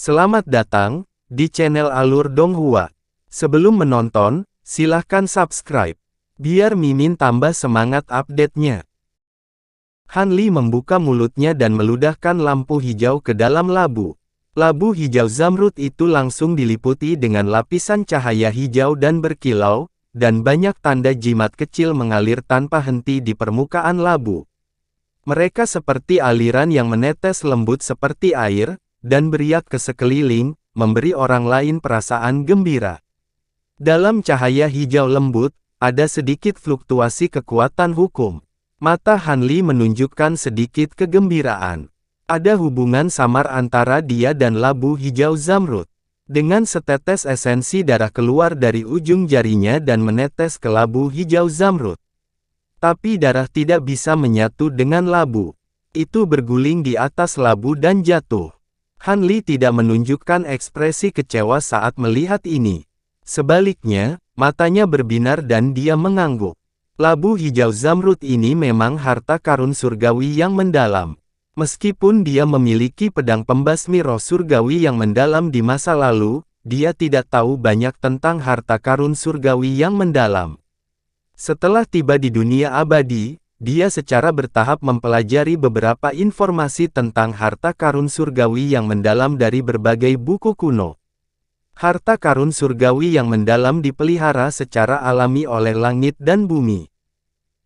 Selamat datang di channel Alur Donghua. Sebelum menonton, silahkan subscribe, biar Mimin tambah semangat update-nya. Han Li membuka mulutnya dan meludahkan lampu hijau ke dalam labu. Labu hijau zamrud itu langsung diliputi dengan lapisan cahaya hijau dan berkilau, dan banyak tanda jimat kecil mengalir tanpa henti di permukaan labu. Mereka seperti aliran yang menetes lembut seperti air, dan beriak ke sekeliling, memberi orang lain perasaan gembira. Dalam cahaya hijau lembut, ada sedikit fluktuasi kekuatan hukum. Mata Han Li menunjukkan sedikit kegembiraan. Ada hubungan samar antara dia dan labu hijau zamrud. Dengan setetes esensi darah keluar dari ujung jarinya dan menetes ke labu hijau zamrud. Tapi darah tidak bisa menyatu dengan labu. Itu berguling di atas labu dan jatuh. Han Li tidak menunjukkan ekspresi kecewa saat melihat ini. Sebaliknya, matanya berbinar dan dia mengangguk. Labu hijau zamrud ini memang harta karun surgawi yang mendalam. Meskipun dia memiliki pedang pembasmi roh surgawi yang mendalam di masa lalu, dia tidak tahu banyak tentang harta karun surgawi yang mendalam. Setelah tiba di dunia abadi, dia secara bertahap mempelajari beberapa informasi tentang harta karun surgawi yang mendalam dari berbagai buku kuno. Harta karun surgawi yang mendalam dipelihara secara alami oleh langit dan bumi.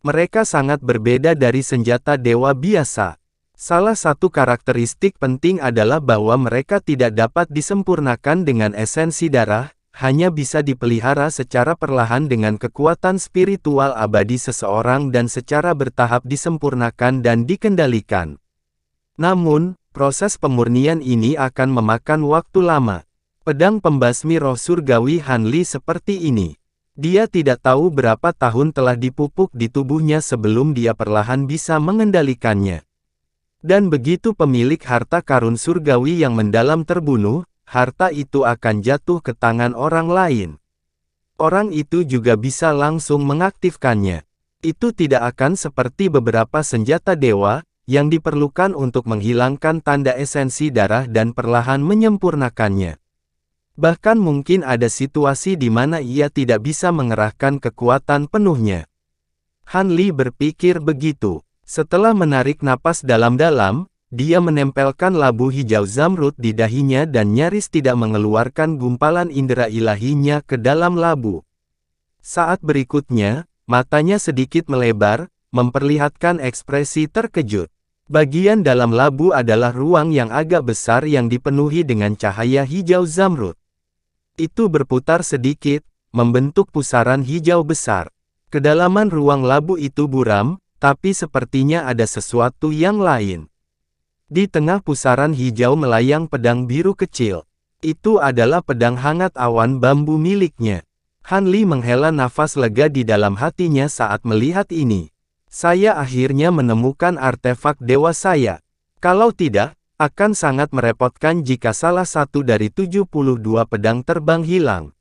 Mereka sangat berbeda dari senjata dewa biasa. Salah satu karakteristik penting adalah bahwa mereka tidak dapat disempurnakan dengan esensi darah, hanya bisa dipelihara secara perlahan dengan kekuatan spiritual abadi seseorang dan secara bertahap disempurnakan dan dikendalikan. Namun, proses pemurnian ini akan memakan waktu lama. Pedang pembasmi roh surgawi Han Li seperti ini. Dia tidak tahu berapa tahun telah dipupuk di tubuhnya sebelum dia perlahan bisa mengendalikannya. Dan begitu pemilik harta karun surgawi yang mendalam terbunuh, harta itu akan jatuh ke tangan orang lain. Orang itu juga bisa langsung mengaktifkannya. Itu tidak akan seperti beberapa senjata dewa, yang diperlukan untuk menghilangkan tanda esensi darah dan perlahan menyempurnakannya. Bahkan mungkin ada situasi di mana ia tidak bisa mengerahkan kekuatan penuhnya. Han Li berpikir begitu. Setelah menarik napas dalam-dalam, dia menempelkan labu hijau zamrud di dahinya dan nyaris tidak mengeluarkan gumpalan indera ilahinya ke dalam labu. Saat berikutnya, matanya sedikit melebar, memperlihatkan ekspresi terkejut. Bagian dalam labu adalah ruang yang agak besar yang dipenuhi dengan cahaya hijau zamrud. Itu berputar sedikit, membentuk pusaran hijau besar. Kedalaman ruang labu itu buram, tapi sepertinya ada sesuatu yang lain. Di tengah pusaran hijau melayang pedang biru kecil. Itu adalah pedang hangat awan bambu miliknya. Han Li menghela nafas lega di dalam hatinya saat melihat ini. Saya akhirnya menemukan artefak dewa saya. Kalau tidak, akan sangat merepotkan jika salah satu dari 72 pedang terbang hilang.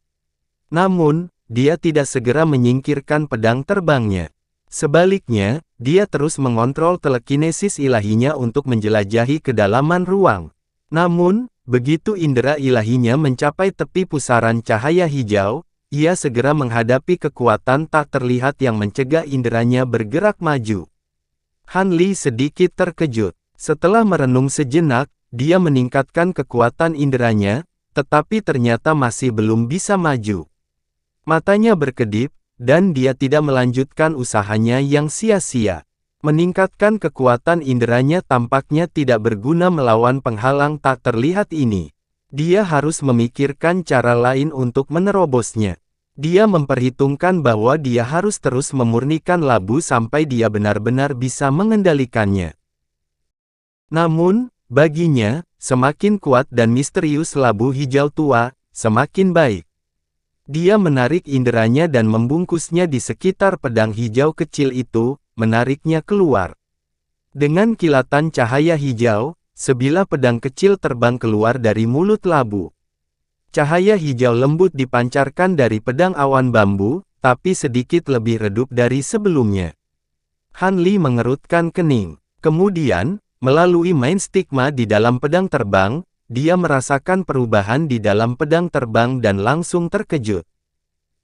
Namun, dia tidak segera menyingkirkan pedang terbangnya. Sebaliknya, dia terus mengontrol telekinesis ilahinya untuk menjelajahi kedalaman ruang. Namun, begitu indera ilahinya mencapai tepi pusaran cahaya hijau, ia segera menghadapi kekuatan tak terlihat yang mencegah inderanya bergerak maju. Han Li sedikit terkejut. Setelah merenung sejenak, dia meningkatkan kekuatan inderanya, tetapi ternyata masih belum bisa maju. Matanya berkedip, dan dia tidak melanjutkan usahanya yang sia-sia. Meningkatkan kekuatan inderanya tampaknya tidak berguna melawan penghalang tak terlihat ini. Dia harus memikirkan cara lain untuk menerobosnya. Dia memperhitungkan bahwa dia harus terus memurnikan labu sampai dia benar-benar bisa mengendalikannya. Namun, baginya, semakin kuat dan misterius labu hijau tua, semakin baik. Dia menarik inderanya dan membungkusnya di sekitar pedang hijau kecil itu, menariknya keluar. Dengan kilatan cahaya hijau, sebilah pedang kecil terbang keluar dari mulut labu. Cahaya hijau lembut dipancarkan dari pedang awan bambu, tapi sedikit lebih redup dari sebelumnya. Han Li mengerutkan kening. Kemudian, melalui main stigma di dalam pedang terbang, dia merasakan perubahan di dalam pedang terbang dan langsung terkejut.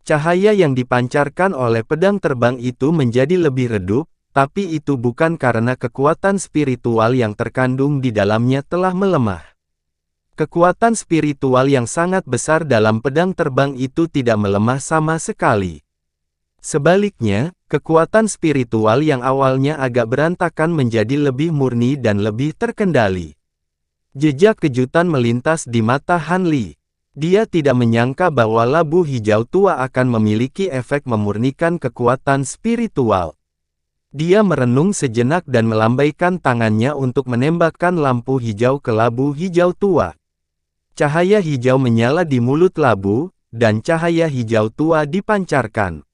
Cahaya yang dipancarkan oleh pedang terbang itu menjadi lebih redup, tapi itu bukan karena kekuatan spiritual yang terkandung di dalamnya telah melemah. Kekuatan spiritual yang sangat besar dalam pedang terbang itu tidak melemah sama sekali. Sebaliknya, kekuatan spiritual yang awalnya agak berantakan menjadi lebih murni dan lebih terkendali. Jejak kejutan melintas di mata Han Li. Dia tidak menyangka bahwa labu hijau tua akan memiliki efek memurnikan kekuatan spiritual. Dia merenung sejenak dan melambaikan tangannya untuk menembakkan lampu hijau ke labu hijau tua. Cahaya hijau menyala di mulut labu, dan cahaya hijau tua dipancarkan.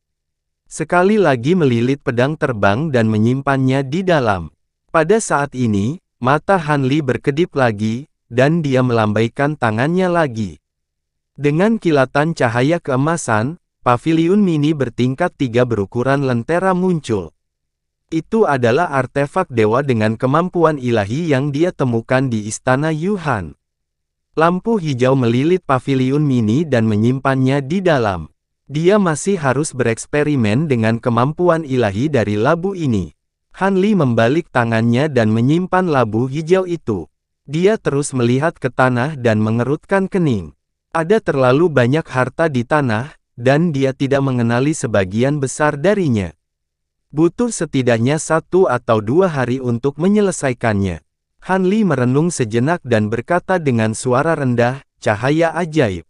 Sekali lagi melilit pedang terbang dan menyimpannya di dalam. Pada saat ini, mata Han Li berkedip lagi, dan dia melambaikan tangannya lagi. Dengan kilatan cahaya keemasan, paviliun mini bertingkat 3 berukuran lentera muncul. Itu adalah artefak dewa dengan kemampuan ilahi yang dia temukan di Istana Yuhan. Lampu hijau melilit paviliun mini dan menyimpannya di dalam. Dia masih harus bereksperimen dengan kemampuan ilahi dari labu ini. Han Li membalik tangannya dan menyimpan labu hijau itu. Dia terus melihat ke tanah dan mengerutkan kening. Ada terlalu banyak harta di tanah, dan dia tidak mengenali sebagian besar darinya. Butuh setidaknya 1 atau 2 hari untuk menyelesaikannya. Han Li merenung sejenak dan berkata dengan suara rendah, "Cahaya ajaib."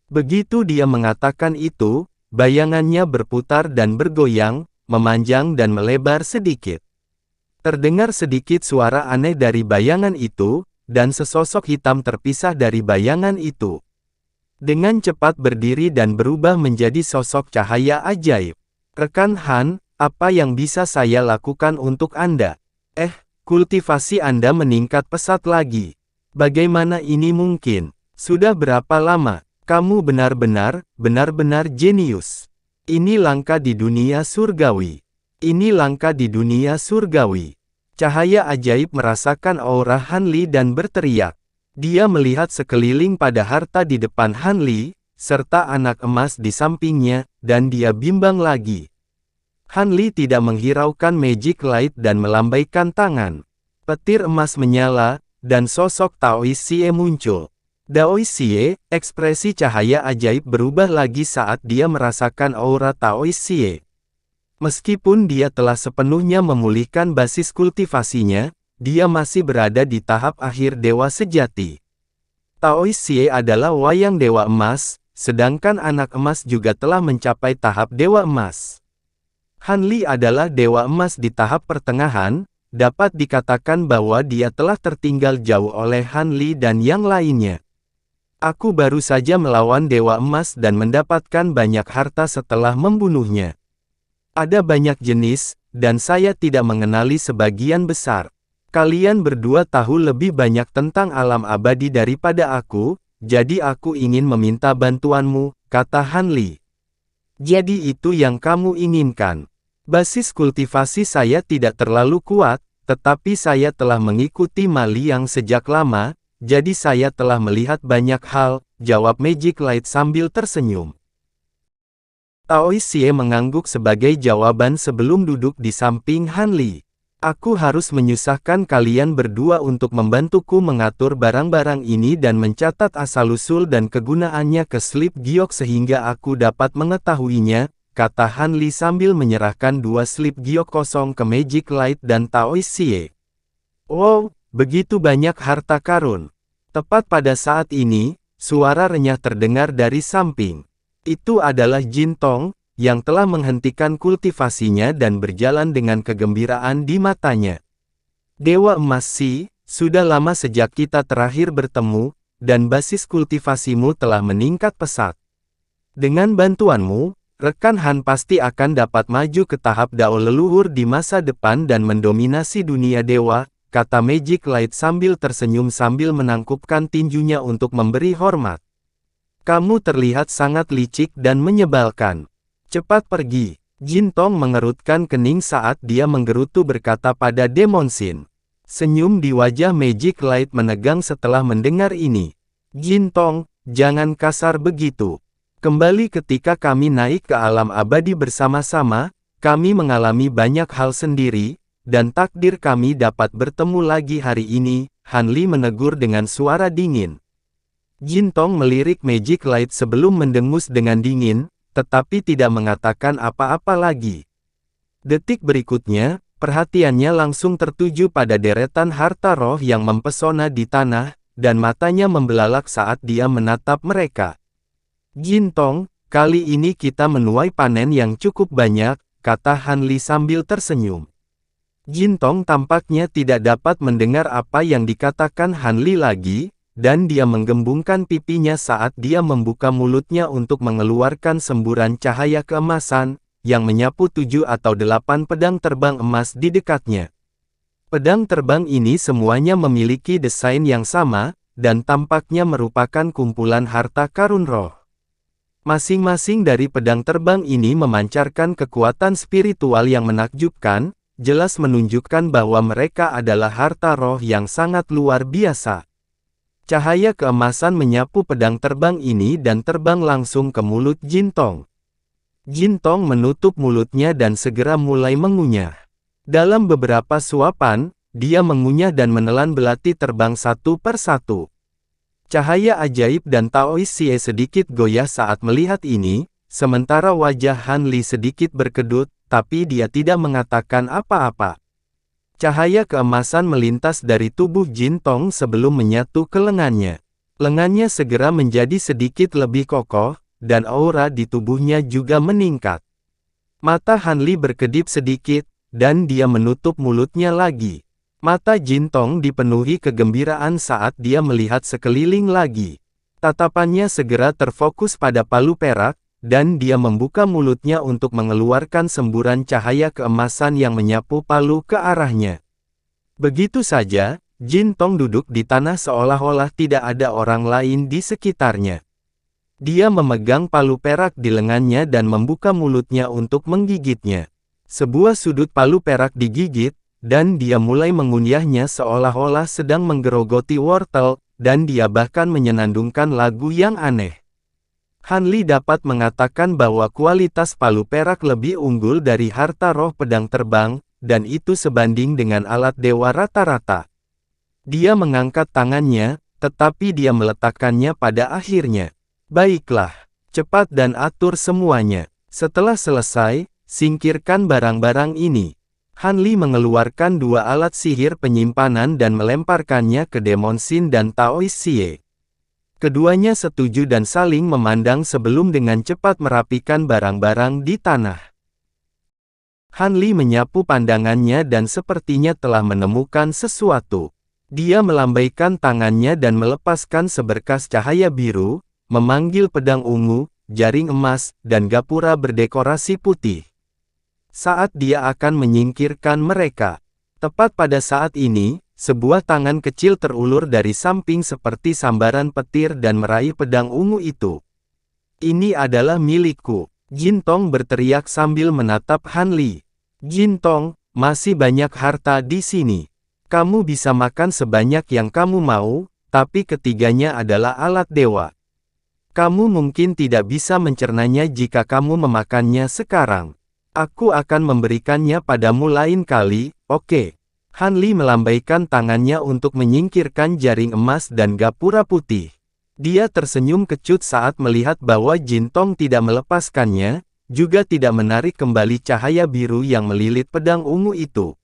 Begitu dia mengatakan itu, bayangannya berputar dan bergoyang, memanjang dan melebar sedikit. Terdengar sedikit suara aneh dari bayangan itu, dan sesosok hitam terpisah dari bayangan itu. Dengan cepat berdiri dan berubah menjadi sosok cahaya ajaib. "Rekan Han, apa yang bisa saya lakukan untuk Anda?" Kultivasi Anda meningkat pesat lagi. Bagaimana ini mungkin? Sudah berapa lama? Kamu benar-benar jenius. Ini langka di dunia surgawi. Ini langka di dunia surgawi. Cahaya ajaib merasakan aura Han Li dan berteriak. Dia melihat sekeliling pada harta di depan Han Li, serta anak emas di sampingnya, dan dia bimbang lagi. Han Li tidak menghiraukan magic light dan melambaikan tangan. Petir emas menyala, dan sosok Taoist Xie muncul. Taoist Xie, ekspresi cahaya ajaib berubah lagi saat dia merasakan aura Taoist Xie. Meskipun dia telah sepenuhnya memulihkan basis kultivasinya, dia masih berada di tahap akhir dewa sejati. Taoist Xie adalah wayang dewa emas, sedangkan anak emas juga telah mencapai tahap dewa emas. Han Li adalah dewa emas di tahap pertengahan, dapat dikatakan bahwa dia telah tertinggal jauh oleh Han Li dan yang lainnya. Aku baru saja melawan dewa emas dan mendapatkan banyak harta setelah membunuhnya. Ada banyak jenis, dan saya tidak mengenali sebagian besar. Kalian berdua tahu lebih banyak tentang alam abadi daripada aku, jadi aku ingin meminta bantuanmu, kata Han Li. Jadi itu yang kamu inginkan. Basis kultivasi saya tidak terlalu kuat, tetapi saya telah mengikuti Ma Liang sejak lama, jadi saya telah melihat banyak hal, jawab Magic Light sambil tersenyum. Taoist Xie mengangguk sebagai jawaban sebelum duduk di samping Han Li. Aku harus menyusahkan kalian berdua untuk membantuku mengatur barang-barang ini dan mencatat asal-usul dan kegunaannya ke slip giok sehingga aku dapat mengetahuinya, kata Han Li sambil menyerahkan 2 slip giok kosong ke Magic Light dan Taoist Xie. Wow, begitu banyak harta karun. Tepat pada saat ini, suara renyah terdengar dari samping. Itu adalah Jin Tong, yang telah menghentikan kultivasinya dan berjalan dengan kegembiraan di matanya. Dewa Emas Si, sudah lama sejak kita terakhir bertemu, dan basis kultivasimu telah meningkat pesat. Dengan bantuanmu, rekan Han pasti akan dapat maju ke tahap Dao leluhur di masa depan dan mendominasi dunia dewa, kata Magic Light sambil tersenyum sambil menangkupkan tinjunya untuk memberi hormat. Kamu terlihat sangat licik dan menyebalkan. Cepat pergi. Jin Tong mengerutkan kening saat dia menggerutu berkata pada Demon Sin. Senyum di wajah Magic Light menegang setelah mendengar ini. Jin-tong, jangan kasar begitu. Kembali ketika kami naik ke alam abadi bersama-sama, kami mengalami banyak hal sendiri, dan takdir kami dapat bertemu lagi hari ini, Han Li menegur dengan suara dingin. Jin-tong melirik Magic Light sebelum mendengus dengan dingin, tetapi tidak mengatakan apa-apa lagi. Detik berikutnya, perhatiannya langsung tertuju pada deretan harta roh yang mempesona di tanah, dan matanya membelalak saat dia menatap mereka. Jin-tong, kali ini kita menuai panen yang cukup banyak, kata Han Li sambil tersenyum. Jin-tong tampaknya tidak dapat mendengar apa yang dikatakan Han Li lagi, dan dia menggembungkan pipinya saat dia membuka mulutnya untuk mengeluarkan semburan cahaya keemasan, yang menyapu 7 atau 8 pedang terbang emas di dekatnya. Pedang terbang ini semuanya memiliki desain yang sama, dan tampaknya merupakan kumpulan harta karun roh. Masing-masing dari pedang terbang ini memancarkan kekuatan spiritual yang menakjubkan, jelas menunjukkan bahwa mereka adalah harta roh yang sangat luar biasa. Cahaya keemasan menyapu pedang terbang ini dan terbang langsung ke mulut Jin-tong. Jin-tong menutup mulutnya dan segera mulai mengunyah. Dalam beberapa suapan, dia mengunyah dan menelan belati terbang satu per satu. Cahaya ajaib dan Taois Xie sedikit goyah saat melihat ini, sementara wajah Han Li sedikit berkedut, tapi dia tidak mengatakan apa-apa. Cahaya keemasan melintas dari tubuh Jin-tong sebelum menyatu ke lengannya. Lengannya segera menjadi sedikit lebih kokoh, dan aura di tubuhnya juga meningkat. Mata Han Li berkedip sedikit, dan dia menutup mulutnya lagi. Mata Jin-tong dipenuhi kegembiraan saat dia melihat sekeliling lagi. Tatapannya segera terfokus pada palu perak, dan dia membuka mulutnya untuk mengeluarkan semburan cahaya keemasan yang menyapu palu ke arahnya. Begitu saja, Jin-tong duduk di tanah seolah-olah tidak ada orang lain di sekitarnya. Dia memegang palu perak di lengannya dan membuka mulutnya untuk menggigitnya. Sebuah sudut palu perak digigit, dan dia mulai mengunyahnya seolah-olah sedang menggerogoti wortel, dan dia bahkan menyenandungkan lagu yang aneh. Han Li dapat mengatakan bahwa kualitas palu perak lebih unggul dari harta roh pedang terbang, dan itu sebanding dengan alat dewa rata-rata. Dia mengangkat tangannya, tetapi dia meletakkannya pada akhirnya. Baiklah, cepat dan atur semuanya. Setelah selesai, singkirkan barang-barang ini. Han Li mengeluarkan 2 alat sihir penyimpanan dan melemparkannya ke Demon Shin dan Taois Xie. Keduanya setuju dan saling memandang sebelum dengan cepat merapikan barang-barang di tanah. Han Li menyapu pandangannya dan sepertinya telah menemukan sesuatu. Dia melambaikan tangannya dan melepaskan seberkas cahaya biru, memanggil pedang ungu, jaring emas, dan gapura berdekorasi putih. Saat dia akan menyingkirkan mereka, tepat pada saat ini, sebuah tangan kecil terulur dari samping seperti sambaran petir dan meraih pedang ungu itu. Ini adalah milikku. Jin-tong berteriak sambil menatap Han Li. Jin-tong, masih banyak harta di sini. Kamu bisa makan sebanyak yang kamu mau, tapi ketiganya adalah alat dewa. Kamu mungkin tidak bisa mencernanya jika kamu memakannya sekarang. Aku akan memberikannya padamu lain kali, oke? Han Li melambaikan tangannya untuk menyingkirkan jaring emas dan gapura putih. Dia tersenyum kecut saat melihat bahwa Jin-tong tidak melepaskannya, juga tidak menarik kembali cahaya biru yang melilit pedang ungu itu.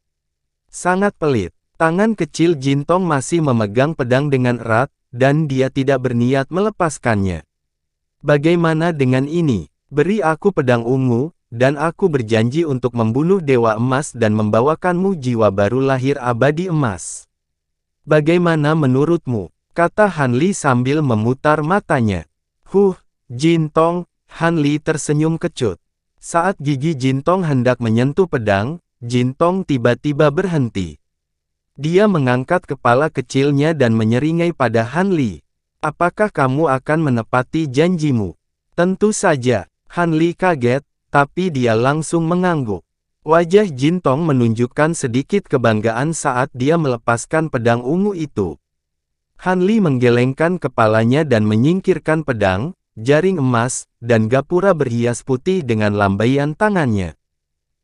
Sangat pelit. Tangan kecil Jin-tong masih memegang pedang dengan erat, dan dia tidak berniat melepaskannya. Bagaimana dengan ini? Beri aku pedang ungu, dan aku berjanji untuk membunuh Dewa Emas dan membawakanmu jiwa baru lahir abadi emas. Bagaimana menurutmu? Kata Han Li sambil memutar matanya. Jin-tong, Han Li tersenyum kecut. Saat gigi Jin-tong hendak menyentuh pedang, Jin-tong tiba-tiba berhenti. Dia mengangkat kepala kecilnya dan menyeringai pada Han Li. Apakah kamu akan menepati janjimu? Tentu saja. Han Li kaget, tapi dia langsung mengangguk. Wajah Jin Tong menunjukkan sedikit kebanggaan saat dia melepaskan pedang ungu itu. Han Li menggelengkan kepalanya dan menyingkirkan pedang, jaring emas, dan gapura berhias putih dengan lambaian tangannya.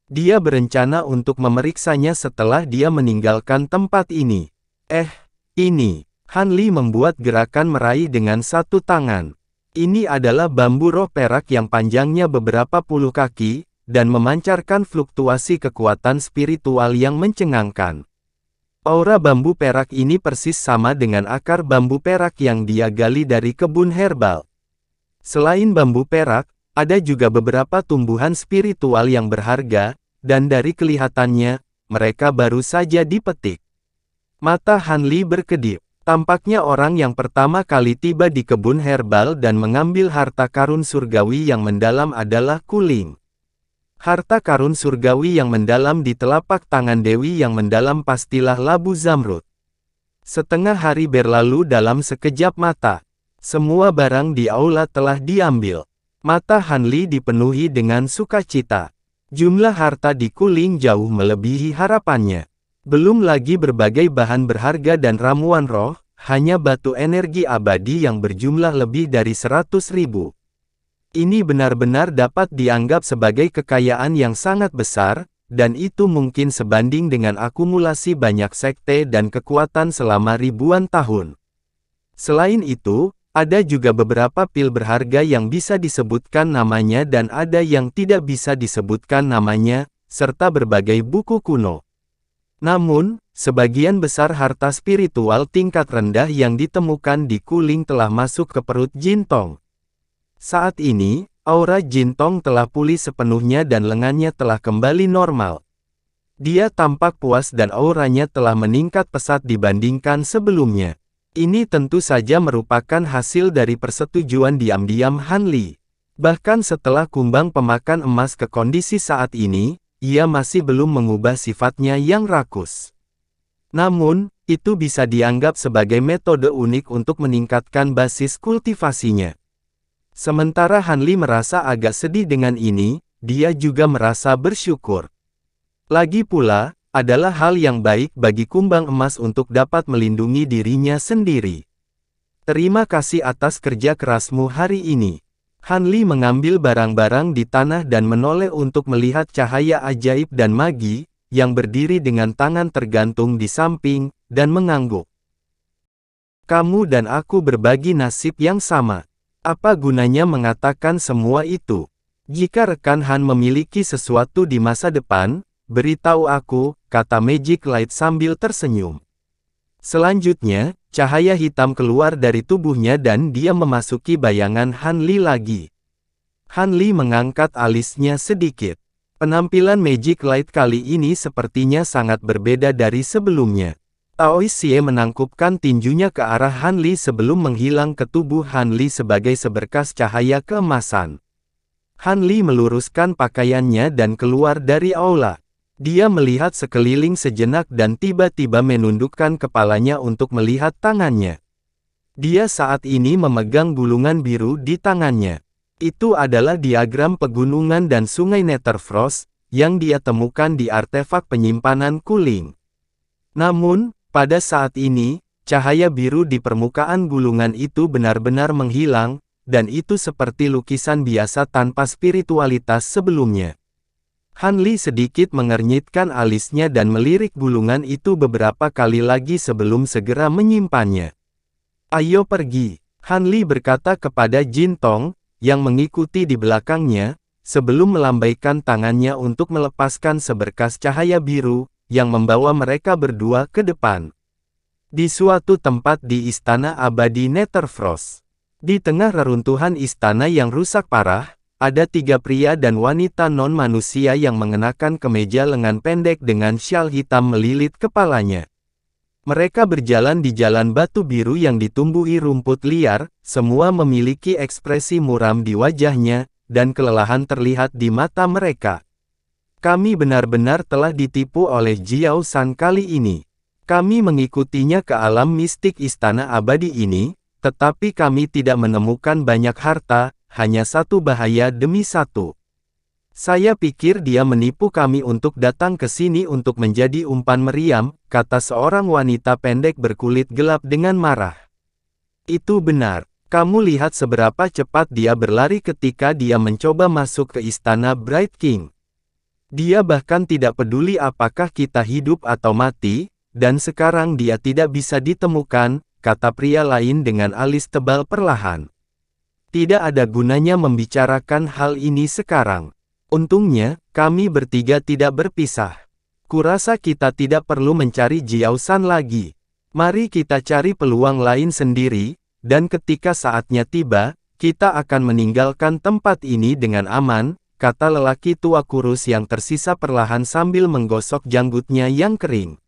Dia berencana untuk memeriksanya setelah dia meninggalkan tempat ini. Ini. Han Li membuat gerakan meraih dengan satu tangan. Ini adalah bambu roh perak yang panjangnya beberapa puluh kaki, dan memancarkan fluktuasi kekuatan spiritual yang mencengangkan. Aura bambu perak ini persis sama dengan akar bambu perak yang dia gali dari kebun herbal. Selain bambu perak, ada juga beberapa tumbuhan spiritual yang berharga, dan dari kelihatannya, mereka baru saja dipetik. Mata Han Li berkedip. Tampaknya orang yang pertama kali tiba di kebun herbal dan mengambil harta karun surgawi yang mendalam adalah Kuling. Harta karun surgawi yang mendalam di telapak tangan Dewi yang mendalam pastilah labu zamrud. Setengah hari berlalu dalam sekejap mata. Semua barang di aula telah diambil. Mata Han Li dipenuhi dengan sukacita. Jumlah harta di Kuling jauh melebihi harapannya. Belum lagi berbagai bahan berharga dan ramuan roh, hanya batu energi abadi yang berjumlah lebih dari 100.000. Ini benar-benar dapat dianggap sebagai kekayaan yang sangat besar, dan itu mungkin sebanding dengan akumulasi banyak sekte dan kekuatan selama ribuan tahun. Selain itu, ada juga beberapa pil berharga yang bisa disebutkan namanya dan ada yang tidak bisa disebutkan namanya, serta berbagai buku kuno. Namun, sebagian besar harta spiritual tingkat rendah yang ditemukan di Kuling telah masuk ke perut Jin Tong. Saat ini, aura Jin Tong telah pulih sepenuhnya dan lengannya telah kembali normal. Dia tampak puas dan auranya telah meningkat pesat dibandingkan sebelumnya. Ini tentu saja merupakan hasil dari persetujuan diam-diam Han Li. Bahkan setelah kumbang pemakan emas ke kondisi saat ini, ia masih belum mengubah sifatnya yang rakus. Namun, itu bisa dianggap sebagai metode unik untuk meningkatkan basis kultivasinya. Sementara Han Li merasa agak sedih dengan ini, dia juga merasa bersyukur. Lagi pula, adalah hal yang baik bagi kumbang emas untuk dapat melindungi dirinya sendiri. Terima kasih atas kerja kerasmu hari ini. Han Li mengambil barang-barang di tanah dan menoleh untuk melihat cahaya ajaib dan magi, yang berdiri dengan tangan tergantung di samping, dan mengangguk. Kamu dan aku berbagi nasib yang sama. Apa gunanya mengatakan semua itu? Jika rekan Han memiliki sesuatu di masa depan, beritahu aku, kata Magic Light sambil tersenyum. Selanjutnya, cahaya hitam keluar dari tubuhnya dan dia memasuki bayangan Han Li lagi. Han Li mengangkat alisnya sedikit. Penampilan Magic Light kali ini sepertinya sangat berbeda dari sebelumnya. Tao Xie menangkupkan tinjunya ke arah Han Li sebelum menghilang ke tubuh Han Li sebagai seberkas cahaya keemasan. Han Li meluruskan pakaiannya dan keluar dari aula. Dia melihat sekeliling sejenak dan tiba-tiba menundukkan kepalanya untuk melihat tangannya. Dia saat ini memegang gulungan biru di tangannya. Itu adalah diagram pegunungan dan sungai Netherfrost, yang dia temukan di artefak penyimpanan Kuling. Namun, pada saat ini, cahaya biru di permukaan gulungan itu benar-benar menghilang, dan itu seperti lukisan biasa tanpa spiritualitas sebelumnya. Han Li sedikit mengernyitkan alisnya dan melirik gulungan itu beberapa kali lagi sebelum segera menyimpannya. Ayo pergi, Han Li berkata kepada Jin Tong, yang mengikuti di belakangnya, sebelum melambaikan tangannya untuk melepaskan seberkas cahaya biru, yang membawa mereka berdua ke depan. Di suatu tempat di Istana Abadi Netherfrost. Di tengah reruntuhan istana yang rusak parah, ada 3 pria dan wanita non-manusia yang mengenakan kemeja lengan pendek dengan syal hitam melilit kepalanya. Mereka berjalan di jalan batu biru yang ditumbuhi rumput liar, semua memiliki ekspresi muram di wajahnya, dan kelelahan terlihat di mata mereka. Kami benar-benar telah ditipu oleh Jiao San kali ini. Kami mengikutinya ke alam mistik Istana Abadi ini, tetapi kami tidak menemukan banyak harta, hanya satu bahaya demi satu. Saya pikir dia menipu kami untuk datang ke sini untuk menjadi umpan meriam, kata seorang wanita pendek berkulit gelap dengan marah. Itu benar. Kamu lihat seberapa cepat dia berlari ketika dia mencoba masuk ke istana Bright King. Dia bahkan tidak peduli apakah kita hidup atau mati, dan sekarang dia tidak bisa ditemukan, kata pria lain dengan alis tebal perlahan. Tidak ada gunanya membicarakan hal ini sekarang. Untungnya, kami bertiga tidak berpisah. Kurasa kita tidak perlu mencari Jiao San lagi. Mari kita cari peluang lain sendiri, dan ketika saatnya tiba, kita akan meninggalkan tempat ini dengan aman, kata lelaki tua kurus yang tersisa perlahan sambil menggosok janggutnya yang kering.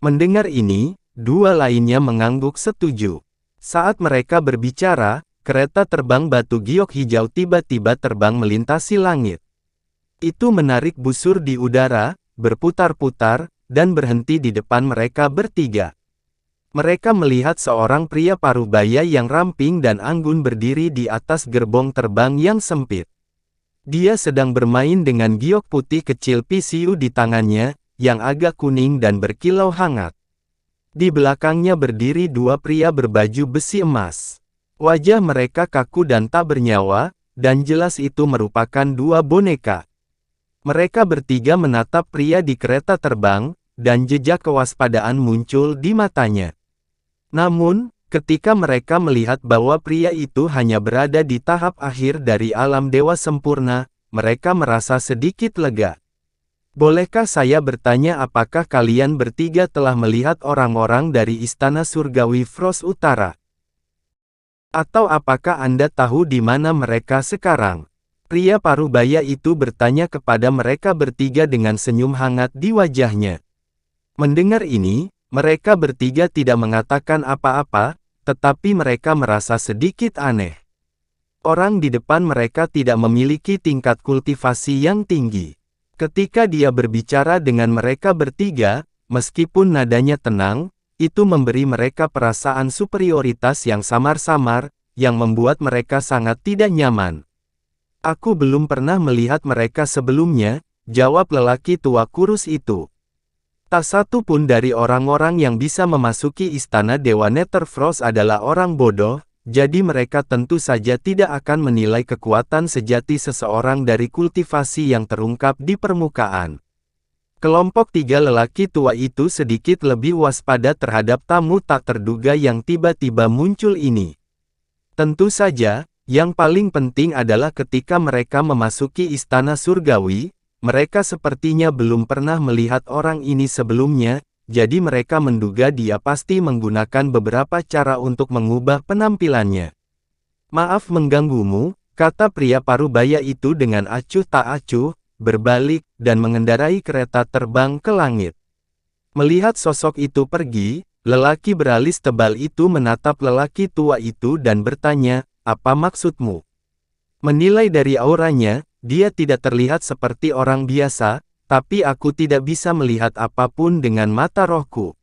Mendengar ini, dua lainnya mengangguk setuju. Saat mereka berbicara, kereta terbang batu giok hijau tiba-tiba terbang melintasi langit. Itu menarik busur di udara, berputar-putar, dan berhenti di depan mereka bertiga. Mereka melihat seorang pria parubaya yang ramping dan anggun berdiri di atas gerbong terbang yang sempit. Dia sedang bermain dengan giok putih kecil PCU di tangannya, yang agak kuning dan berkilau hangat. Di belakangnya berdiri dua pria berbaju besi emas. Wajah mereka kaku dan tak bernyawa, dan jelas itu merupakan dua boneka. Mereka bertiga menatap pria di kereta terbang, dan jejak kewaspadaan muncul di matanya. Namun, ketika mereka melihat bahwa pria itu hanya berada di tahap akhir dari alam dewa sempurna, mereka merasa sedikit lega. Bolehkah saya bertanya apakah kalian bertiga telah melihat orang-orang dari Istana Surgawi Frost Utara? Atau apakah Anda tahu di mana mereka sekarang? Pria parubaya itu bertanya kepada mereka bertiga dengan senyum hangat di wajahnya. Mendengar ini, mereka bertiga tidak mengatakan apa-apa, tetapi mereka merasa sedikit aneh. Orang di depan mereka tidak memiliki tingkat kultivasi yang tinggi. Ketika dia berbicara dengan mereka bertiga, meskipun nadanya tenang, itu memberi mereka perasaan superioritas yang samar-samar, yang membuat mereka sangat tidak nyaman. Aku belum pernah melihat mereka sebelumnya, jawab lelaki tua kurus itu. Tak satu pun dari orang-orang yang bisa memasuki istana Dewa Netherfrost adalah orang bodoh, jadi mereka tentu saja tidak akan menilai kekuatan sejati seseorang dari kultivasi yang terungkap di permukaan. Kelompok tiga lelaki tua itu sedikit lebih waspada terhadap tamu tak terduga yang tiba-tiba muncul ini. Tentu saja, yang paling penting adalah ketika mereka memasuki istana surgawi, mereka sepertinya belum pernah melihat orang ini sebelumnya, jadi mereka menduga dia pasti menggunakan beberapa cara untuk mengubah penampilannya. Maaf mengganggumu, kata pria parubaya itu dengan acuh tak acuh, berbalik, dan mengendarai kereta terbang ke langit. Melihat sosok itu pergi, lelaki beralis tebal itu menatap lelaki tua itu dan bertanya, apa maksudmu? Menilai dari auranya, dia tidak terlihat seperti orang biasa, tapi aku tidak bisa melihat apapun dengan mata rohku.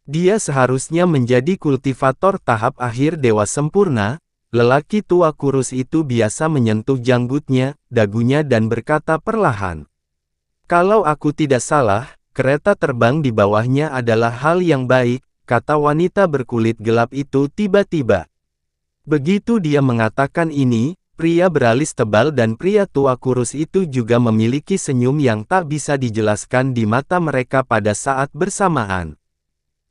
Dia seharusnya menjadi kultivator tahap akhir dewa sempurna. Lelaki tua kurus itu biasa menyentuh janggutnya, dagunya dan berkata perlahan. Kalau aku tidak salah, kereta terbang di bawahnya adalah hal yang baik, kata wanita berkulit gelap itu tiba-tiba. Begitu dia mengatakan ini, pria beralis tebal dan pria tua kurus itu juga memiliki senyum yang tak bisa dijelaskan di mata mereka pada saat bersamaan.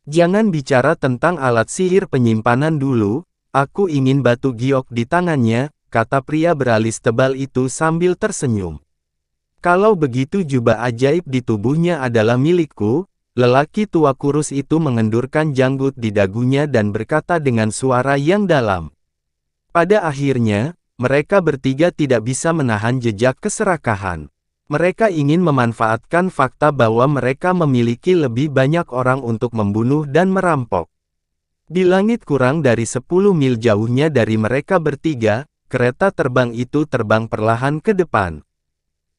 Jangan bicara tentang alat sihir penyimpanan dulu, aku ingin batu giok di tangannya, kata pria beralis tebal itu sambil tersenyum. Kalau begitu jubah ajaib di tubuhnya adalah milikku, lelaki tua kurus itu mengendurkan janggut di dagunya dan berkata dengan suara yang dalam. Pada akhirnya, mereka bertiga tidak bisa menahan jejak keserakahan. Mereka ingin memanfaatkan fakta bahwa mereka memiliki lebih banyak orang untuk membunuh dan merampok. Di langit kurang dari 10 mil jauhnya dari mereka bertiga, kereta terbang itu terbang perlahan ke depan.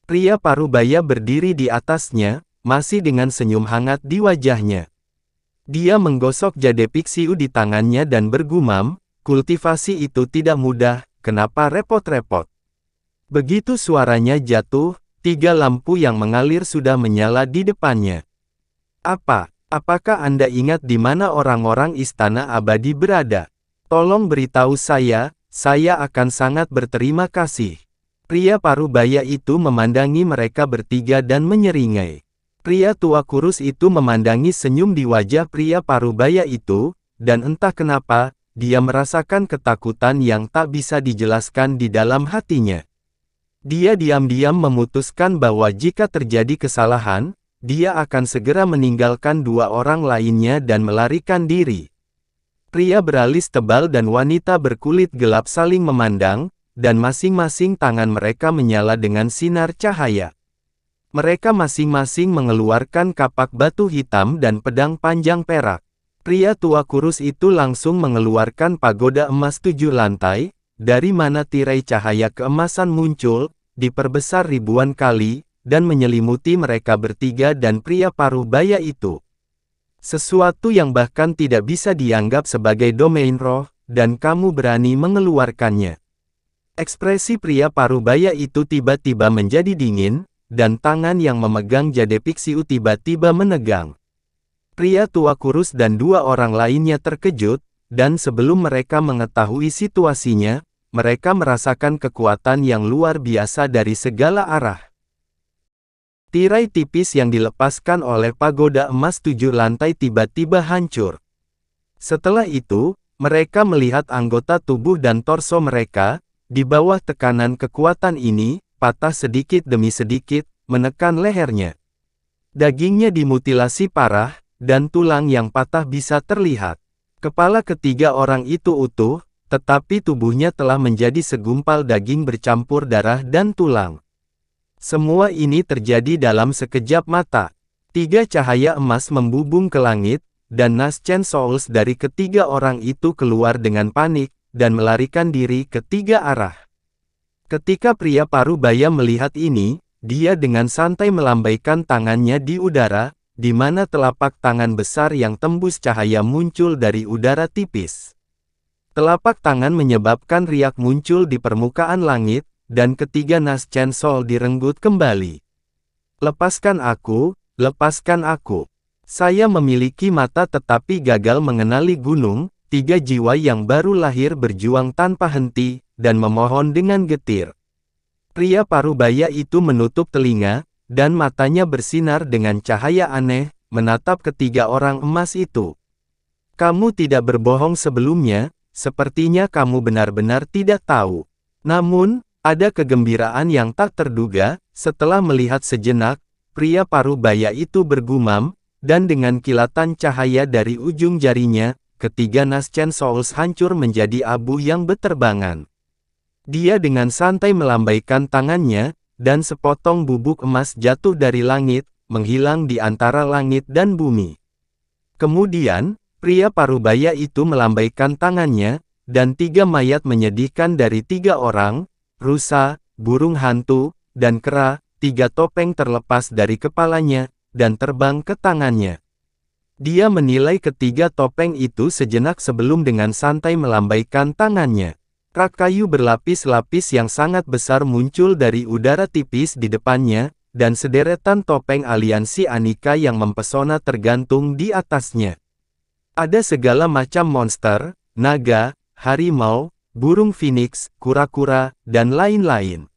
Pria parubaya berdiri di atasnya, masih dengan senyum hangat di wajahnya. Dia menggosok jade pixiu di tangannya dan bergumam, kultivasi itu tidak mudah, kenapa repot-repot? Begitu suaranya jatuh, 3 lampu yang mengalir sudah menyala di depannya. Apakah Anda ingat di mana orang-orang Istana Abadi berada? Tolong beritahu saya akan sangat berterima kasih. Pria parubaya itu memandangi mereka bertiga dan menyeringai. Pria tua kurus itu memandangi senyum di wajah pria parubaya itu, dan entah kenapa, dia merasakan ketakutan yang tak bisa dijelaskan di dalam hatinya. Dia diam-diam memutuskan bahwa jika terjadi kesalahan, dia akan segera meninggalkan 2 orang lainnya dan melarikan diri. Pria beralis tebal dan wanita berkulit gelap saling memandang, dan masing-masing tangan mereka menyala dengan sinar cahaya. Mereka masing-masing mengeluarkan kapak batu hitam dan pedang panjang perak. Pria tua kurus itu langsung mengeluarkan pagoda emas 7 lantai, dari mana tirai cahaya keemasan muncul, diperbesar ribuan kali, dan menyelimuti mereka bertiga dan pria parubaya itu. Sesuatu yang bahkan tidak bisa dianggap sebagai domain roh, dan kamu berani mengeluarkannya. Ekspresi pria parubaya itu tiba-tiba menjadi dingin, dan tangan yang memegang jade Pixiu tiba-tiba menegang. Pria tua kurus dan 2 orang lainnya terkejut, dan sebelum mereka mengetahui situasinya, mereka merasakan kekuatan yang luar biasa dari segala arah. Tirai tipis yang dilepaskan oleh pagoda emas 7 lantai tiba-tiba hancur. Setelah itu, mereka melihat anggota tubuh dan torso mereka, di bawah tekanan kekuatan ini, patah sedikit demi sedikit, menekan lehernya. Dagingnya dimutilasi parah, dan tulang yang patah bisa terlihat. Kepala ketiga orang itu utuh, tetapi tubuhnya telah menjadi segumpal daging bercampur darah dan tulang. Semua ini terjadi dalam sekejap mata. 3 cahaya emas membubung ke langit, dan Naschen Souls dari ketiga orang itu keluar dengan panik, dan melarikan diri ke 3 arah. Ketika pria parubaya melihat ini, dia dengan santai melambaikan tangannya di udara, di mana telapak tangan besar yang tembus cahaya muncul dari udara tipis. Telapak tangan menyebabkan riak muncul di permukaan langit, dan ketiga Naschen Soul direnggut kembali. Lepaskan aku, lepaskan aku. Saya memiliki mata tetapi gagal mengenali gunung. 3 jiwa yang baru lahir berjuang tanpa henti, dan memohon dengan getir. Pria parubaya itu menutup telinga, dan matanya bersinar dengan cahaya aneh, menatap ketiga orang emas itu. Kamu tidak berbohong sebelumnya, sepertinya kamu benar-benar tidak tahu. Namun, ada kegembiraan yang tak terduga, setelah melihat sejenak, pria parubaya itu bergumam, dan dengan kilatan cahaya dari ujung jarinya, ketiga Naschen Souls hancur menjadi abu yang beterbangan. Dia dengan santai melambaikan tangannya, dan sepotong bubuk emas jatuh dari langit, menghilang di antara langit dan bumi. Kemudian, pria parubaya itu melambaikan tangannya, dan 3 mayat menyedihkan dari 3 orang, rusa, burung hantu, dan kera, 3 topeng terlepas dari kepalanya, dan terbang ke tangannya. Dia menilai ketiga topeng itu sejenak sebelum dengan santai melambaikan tangannya. Rak kayu berlapis-lapis yang sangat besar muncul dari udara tipis di depannya, dan sederetan topeng aliansi Anika yang mempesona tergantung di atasnya. Ada segala macam monster, naga, harimau, burung phoenix, kura-kura, dan lain-lain.